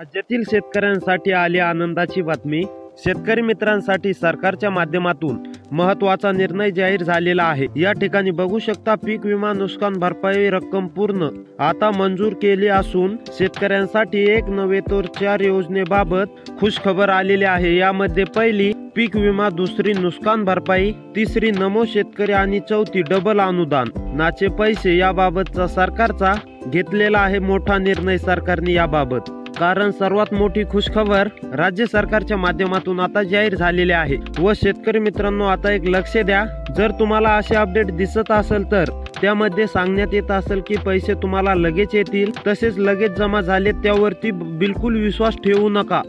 राज्यातील शेतकऱ्यांसाठी आली आनंदाची बातमी। शेतकरी मित्रांसाठी सरकारच्या माध्यमातून महत्त्वाचा निर्णय जाहीर झालेला आहे। या ठिकाणी बघू शकता पीक विमा नुकसान भरपाई रक्कम पूर्ण आता मंजूर केली असून शेतकऱ्यांसाठी एक नव्हे तर 4 योजनेबाबत खुशखबर आलेली आहे। यामध्ये पहिली पीक विमा, दुसरी नुकसान भरपाई, तिसरी नमो शेतकरी आणि चौथी डबल अनुदान नाचे पैसे याबाबतचा सरकारचा घेतलेला आहे मोठा निर्णय सरकारने याबाबत। कारण सर्वात मोठी खुशखबर राज्य सरकारच्या माध्यमातून आता जाहीर झालेली आहे। व शेतकरी मित्रांनो आता एक लक्ष द्या, जर तुम्हाला असे अपडेट दिसत असेल तर त्यामध्ये सांगण्यात येत असेल की पैसे तुम्हाला लगेच येतील, तसेच लगेच जमा झाले त्यावरती बिलकुल विश्वास ठेवू नका।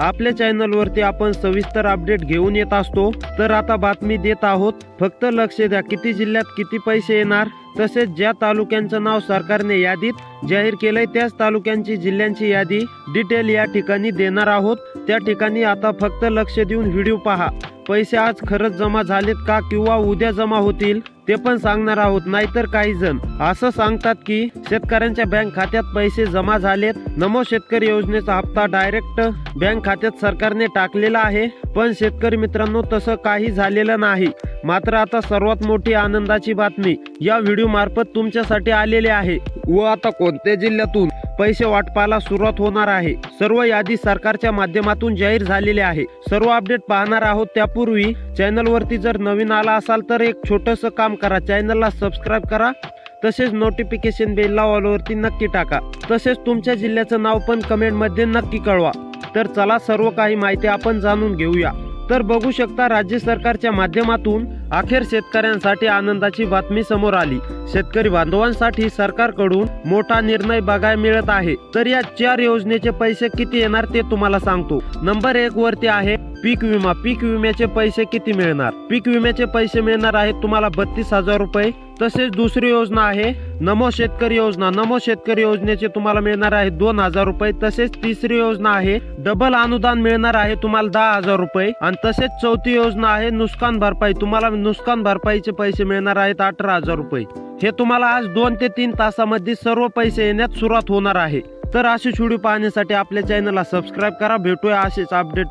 आपल्या चॅनल वरती आपण सविस्तर अपडेट घेऊन येत असतो, तर आता बातमी देत आहोत। फक्त लक्ष द्या किती जिल्ह्यात किती पैसे येणार, तसेच ज्या तालुक्यांचं नाव सरकारने यादीत जाहीर केलंय त्याच तालुक्यांची जिल्ह्यांची यादी डिटेल या ठिकाणी देणार आहोत। त्या ठिकाणी आता फक्त लक्ष देऊन व्हिडिओ पहा। पैसे आज खरंच जमा झालेत का किंवा उद्या जमा होतील ते पण सांगणार आहोत। नाहीतर काही जण असं सांगतात की शेतकऱ्यांच्या बँक खात्यात पैसे जमा झालेत, नमो शेतकरी योजनेचा हप्ता डायरेक्ट बँक खात्यात सरकारने टाकलेला आहे, पण शेतकरी मित्रांनो तसं काही झालेलं नाही। मात्र आता सर्वात मोठी आनंदाची बातमी या व्हिडिओ मार्फत तुमच्यासाठी आलेली आहे। व आता कोणत्या जिल्ह्यातून पैसे वाटपाला सुरुवात होणार आहे, सर्व यादी सरकारच्या माध्यमातून जाहीर झालेली आहे। सर्व अपडेट पाहणार आहोत। त्यापूर्वी चॅनल वरती जर नवीन आला असाल तर एक छोटंसं काम करा, चॅनलला सबस्क्राइब करा, तसेच नोटिफिकेशन बेल ऑल वरती नक्की टाका। तसेच तुमच्या जिल्ह्याचं नाव पण कमेंट मध्ये नक्की कळवा। तर चला सर्व काही माहिती आपण जाणून घेऊया। तर बघू शकता राज्य सरकारच्या माध्यमातून अखेर शेतकऱ्यांसाठी आनंदाची बातमी समोर आली। शेतकरी बांधवांसाठी सरकारकडून मोठा निर्णय बघायला मिळत आहे। तर या 4 योजनेचे पैसे किती येणार ते तुम्हाला सांगतो। नंबर 1 वरती आहे पीक विमा। पीक विम्याचे पैसे किती मिळणार? पीक विम्याचे पैसे मिळणार आहेत तुम्हाला 32,000 रुपये। तसेच दुसरी योजना आहे नमो शेतकरी योजना। नमो शेतकरी योजनेचे तुम्हाला मिळणार आहे 2,000 रुपये। तसेच तिसरी योजना आहे डबल अनुदान मिळणार आहे तुम्हाला 10,000 रुपये। आणि तसेच चौथी योजना आहे नुकसान भरपाई। तुम्हाला नुकसान भरपाईचे पैसे मिळणार आहेत 18,000 रुपये। हे तुम्हाला आज 2 ते 3 तासामध्ये सर्व पैसे येण्यास सुरुवात होणार आहे। तर अशी व्हिडिओ पाहण्यासाठी आपल्या चॅनलला सबस्क्राइब करा। भेटूया असेच अपडेट